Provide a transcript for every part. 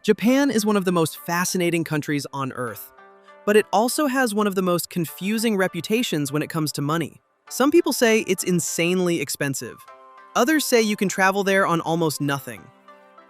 Japan is one of the most fascinating countries on Earth, but it also has one of the most confusing reputations when it comes to money. Some people say it's insanely expensive. Others say you can travel there on almost nothing.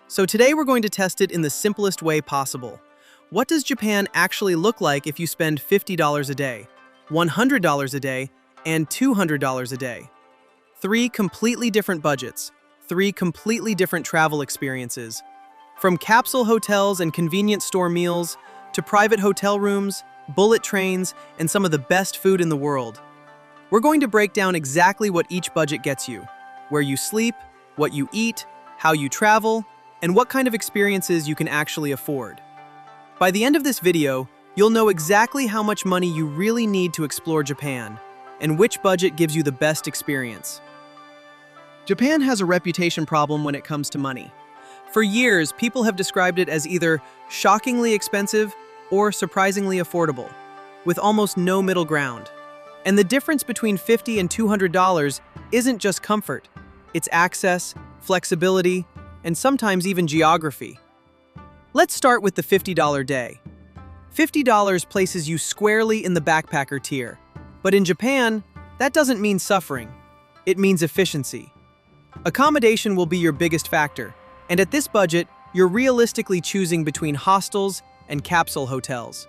So today we're going to test it in the simplest way possible. What does Japan actually look like if you spend $50 a day, $100 a day, and $200 a day? Three completely different budgets, three completely different travel experiences. From capsule hotels and convenience store meals, to private hotel rooms, bullet trains, and some of the best food in the world. We're going to break down exactly what each budget gets you, where you sleep, what you eat, how you travel, and what kind of experiences you can actually afford. By the end of this video, you'll know exactly how much money you really need to explore Japan, and which budget gives you the best experience. Japan has a reputation problem when it comes to money. For years, people have described it as either shockingly expensive or surprisingly affordable, with almost no middle ground. And the difference between $50 and $200 isn't just comfort, it's access, flexibility, and sometimes even geography. Let's start with the $50 day. $50 places you squarely in the backpacker tier, but in Japan, that doesn't mean suffering, it means efficiency. Accommodation will be your biggest factor. And at this budget, you're realistically choosing between hostels and capsule hotels.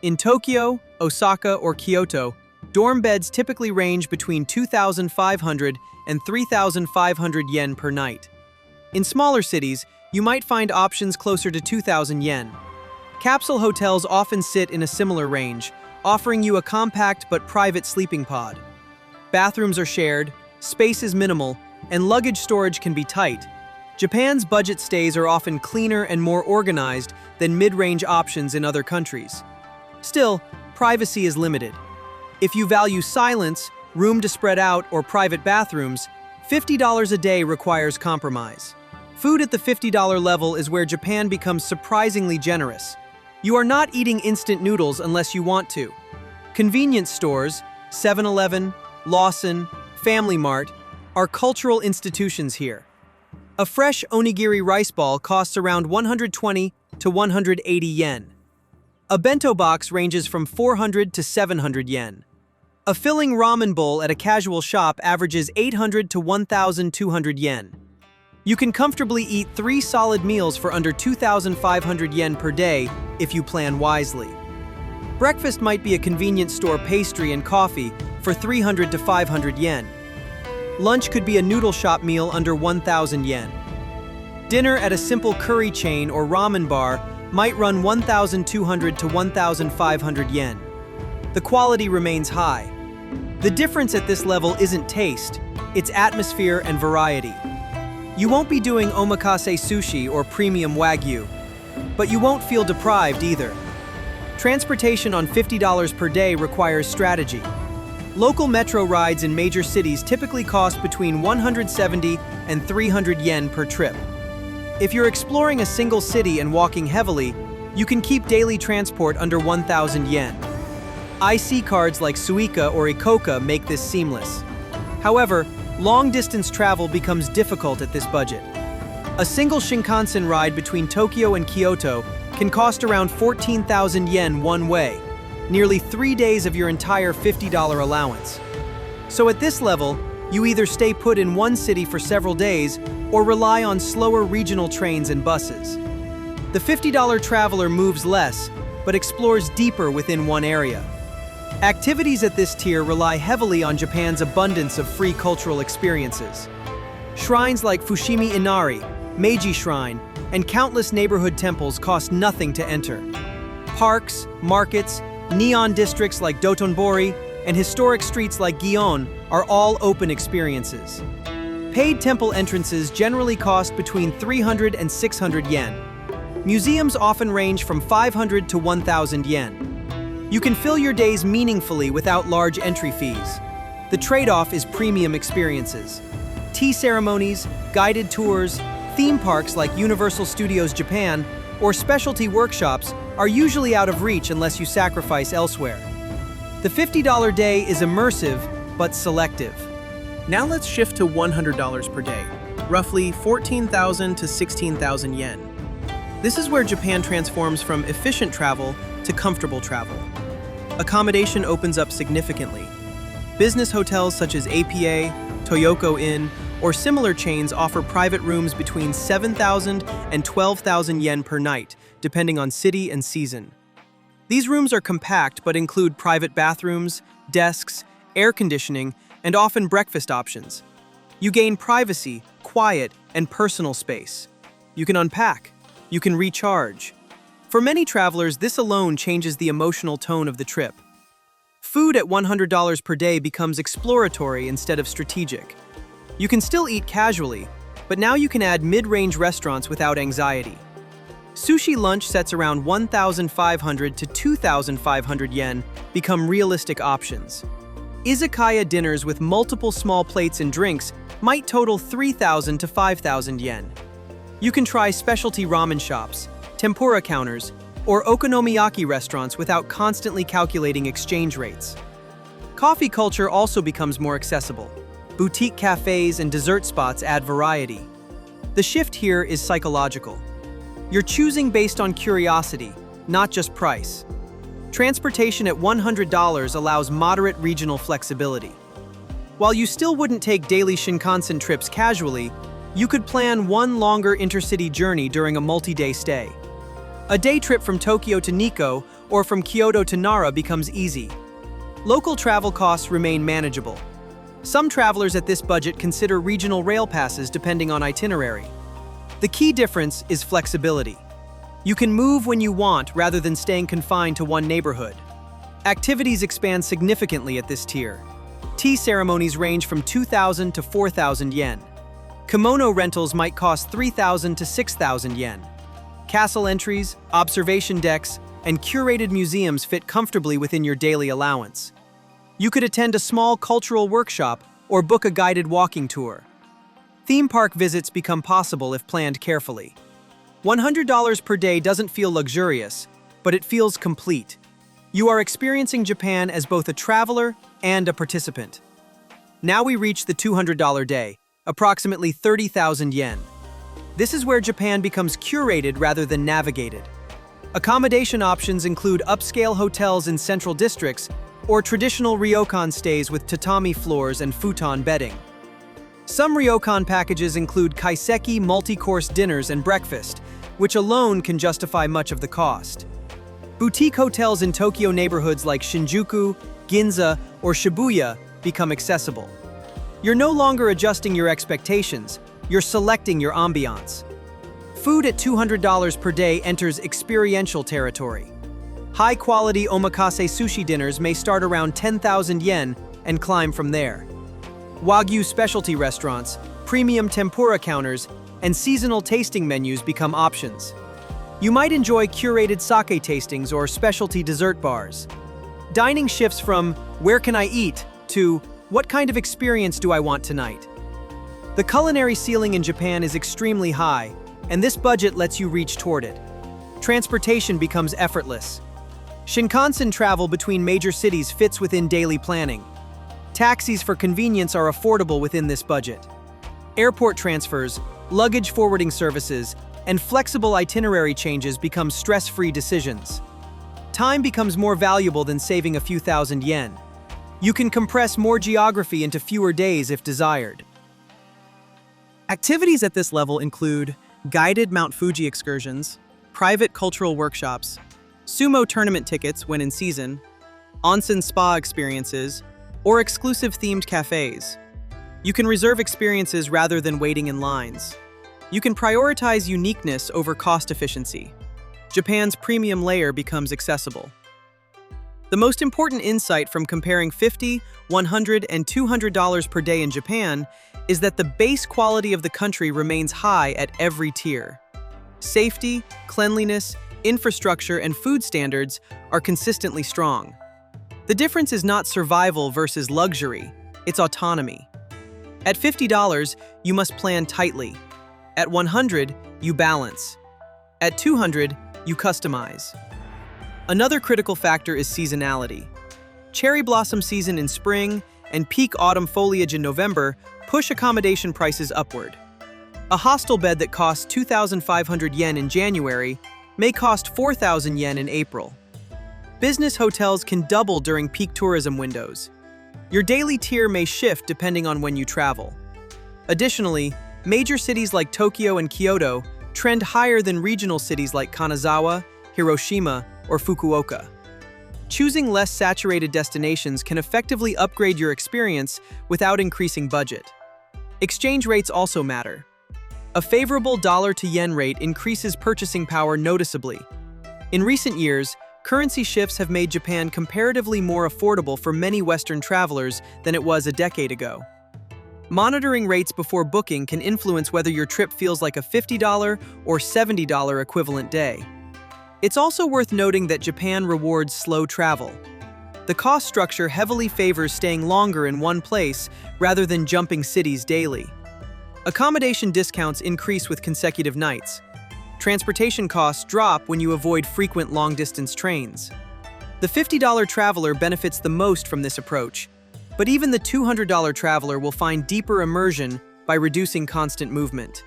In Tokyo, Osaka, or Kyoto, dorm beds typically range between 2,500 and 3,500 yen per night. In smaller cities, you might find options closer to 2,000 yen. Capsule hotels often sit in a similar range, offering you a compact but private sleeping pod. Bathrooms are shared, space is minimal, and luggage storage can be tight. Japan's budget stays are often cleaner and more organized than mid-range options in other countries. Still, privacy is limited. If you value silence, room to spread out, or private bathrooms, $50 a day requires compromise. Food at the $50 level is where Japan becomes surprisingly generous. You are not eating instant noodles unless you want to. Convenience stores, 7-Eleven, Lawson, Family Mart, are cultural institutions here. A fresh onigiri rice ball costs around 120 to 180 yen. A bento box ranges from 400 to 700 yen. A filling ramen bowl at a casual shop averages 800 to 1,200 yen. You can comfortably eat 3 solid meals for under 2,500 yen per day if you plan wisely. Breakfast might be a convenience store pastry and coffee for 300 to 500 yen. Lunch could be a noodle shop meal under 1,000 yen. Dinner at a simple curry chain or ramen bar might run 1,200 to 1,500 yen. The quality remains high. The difference at this level isn't taste, it's atmosphere and variety. You won't be doing omakase sushi or premium wagyu, but you won't feel deprived either. Transportation on $50 per day requires strategy. Local metro rides in major cities typically cost between 170 and 300 yen per trip. If you're exploring a single city and walking heavily, you can keep daily transport under 1,000 yen. IC cards like Suica or Ikoka make this seamless. However, long-distance travel becomes difficult at this budget. A single Shinkansen ride between Tokyo and Kyoto can cost around 14,000 yen one way, nearly 3 days of your entire $50 allowance. So at this level, you either stay put in one city for several days or rely on slower regional trains and buses. The $50 traveler moves less, but explores deeper within one area. Activities at this tier rely heavily on Japan's abundance of free cultural experiences. Shrines like Fushimi Inari, Meiji Shrine, and countless neighborhood temples cost nothing to enter. Parks, markets, neon districts like Dotonbori, and historic streets like Gion are all open experiences. Paid temple entrances generally cost between 300 and 600 yen. Museums often range from 500 to 1,000 yen. You can fill your days meaningfully without large entry fees. The trade-off is premium experiences. Tea ceremonies, guided tours, theme parks like Universal Studios Japan, or specialty workshops are usually out of reach unless you sacrifice elsewhere. The $50 day is immersive, but selective. Now let's shift to $100 per day, roughly 14,000 to 16,000 yen. This is where Japan transforms from efficient travel to comfortable travel. Accommodation opens up significantly. Business hotels such as APA, Toyoko Inn, or similar chains offer private rooms between 7,000 and 12,000 yen per night, depending on city and season. These rooms are compact but include private bathrooms, desks, air conditioning, and often breakfast options. You gain privacy, quiet, and personal space. You can unpack. You can recharge. For many travelers, this alone changes the emotional tone of the trip. Food at $100 per day becomes exploratory instead of strategic. You can still eat casually, but now you can add mid-range restaurants without anxiety. Sushi lunch sets around 1,500 to 2,500 yen become realistic options. Izakaya dinners with multiple small plates and drinks might total 3,000 to 5,000 yen. You can try specialty ramen shops, tempura counters, or okonomiyaki restaurants without constantly calculating exchange rates. Coffee culture also becomes more accessible. Boutique cafes and dessert spots add variety. The shift here is psychological. You're choosing based on curiosity, not just price. Transportation at $100 allows moderate regional flexibility. While you still wouldn't take daily Shinkansen trips casually, you could plan one longer intercity journey during a multi-day stay. A day trip from Tokyo to Nikko or from Kyoto to Nara becomes easy. Local travel costs remain manageable. Some travelers at this budget consider regional rail passes depending on itinerary. The key difference is flexibility. You can move when you want rather than staying confined to one neighborhood. Activities expand significantly at this tier. Tea ceremonies range from 2,000 to 4,000 yen. Kimono rentals might cost 3,000 to 6,000 yen. Castle entries, observation decks, and curated museums fit comfortably within your daily allowance. You could attend a small cultural workshop or book a guided walking tour. Theme park visits become possible if planned carefully. $100 per day doesn't feel luxurious, but it feels complete. You are experiencing Japan as both a traveler and a participant. Now we reach the $200 day, approximately 30,000 yen. This is where Japan becomes curated rather than navigated. Accommodation options include upscale hotels in central districts or traditional ryokan stays with tatami floors and futon bedding. Some ryokan packages include kaiseki multi-course dinners and breakfast, which alone can justify much of the cost. Boutique hotels in Tokyo neighborhoods like Shinjuku, Ginza, or Shibuya become accessible. You're no longer adjusting your expectations, you're selecting your ambiance. Food at $200 per day enters experiential territory. High-quality omakase sushi dinners may start around 10,000 yen and climb from there. Wagyu specialty restaurants, premium tempura counters, and seasonal tasting menus become options. You might enjoy curated sake tastings or specialty dessert bars. Dining shifts from "where can I eat" to "what kind of experience do I want tonight?" The culinary ceiling in Japan is extremely high, and this budget lets you reach toward it. Transportation becomes effortless. Shinkansen travel between major cities fits within daily planning. Taxis for convenience are affordable within this budget. Airport transfers, luggage forwarding services, and flexible itinerary changes become stress-free decisions. Time becomes more valuable than saving a few thousand yen. You can compress more geography into fewer days if desired. Activities at this level include guided Mount Fuji excursions, private cultural workshops, sumo tournament tickets when in season, onsen spa experiences, or exclusive themed cafes. You can reserve experiences rather than waiting in lines. You can prioritize uniqueness over cost efficiency. Japan's premium layer becomes accessible. The most important insight from comparing $50, $100, and $200 per day in Japan is that the base quality of the country remains high at every tier. Safety, cleanliness, infrastructure, and food standards are consistently strong. The difference is not survival versus luxury, it's autonomy. At $50, you must plan tightly. At $100, you balance. At $200, you customize. Another critical factor is seasonality. Cherry blossom season in spring and peak autumn foliage in November push accommodation prices upward. A hostel bed that costs 2,500 yen in January may cost 4,000 yen in April. Business hotels can double during peak tourism windows. Your daily tier may shift depending on when you travel. Additionally, major cities like Tokyo and Kyoto trend higher than regional cities like Kanazawa, Hiroshima, or Fukuoka. Choosing less saturated destinations can effectively upgrade your experience without increasing budget. Exchange rates also matter. A favorable dollar to yen rate increases purchasing power noticeably. In recent years, currency shifts have made Japan comparatively more affordable for many Western travelers than it was a decade ago. Monitoring rates before booking can influence whether your trip feels like a $50 or $70 equivalent day. It's also worth noting that Japan rewards slow travel. The cost structure heavily favors staying longer in one place rather than jumping cities daily. Accommodation discounts increase with consecutive nights. Transportation costs drop when you avoid frequent long-distance trains. The $50 traveler benefits the most from this approach, but even the $200 traveler will find deeper immersion by reducing constant movement.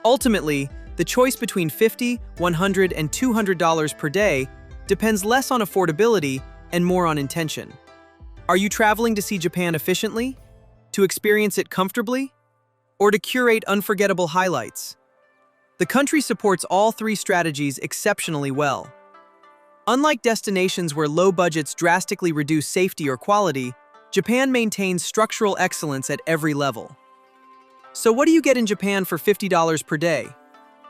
Ultimately, the choice between $50, $100, and $200 per day depends less on affordability and more on intention. Are you traveling to see Japan efficiently? To experience it comfortably? Or to curate unforgettable highlights? The country supports all three strategies exceptionally well. Unlike destinations where low budgets drastically reduce safety or quality, Japan maintains structural excellence at every level. So what do you get in Japan for $50 per day?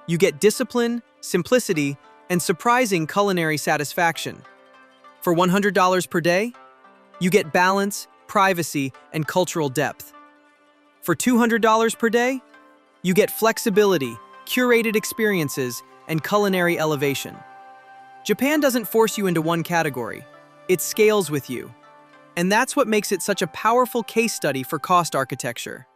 You get discipline, simplicity, and surprising culinary satisfaction. For $100 per day, you get balance, privacy, and cultural depth. For $200 per day, you get flexibility, curated experiences, and culinary elevation. Japan doesn't force you into one category. It scales with you. And that's what makes it such a powerful case study for cost architecture.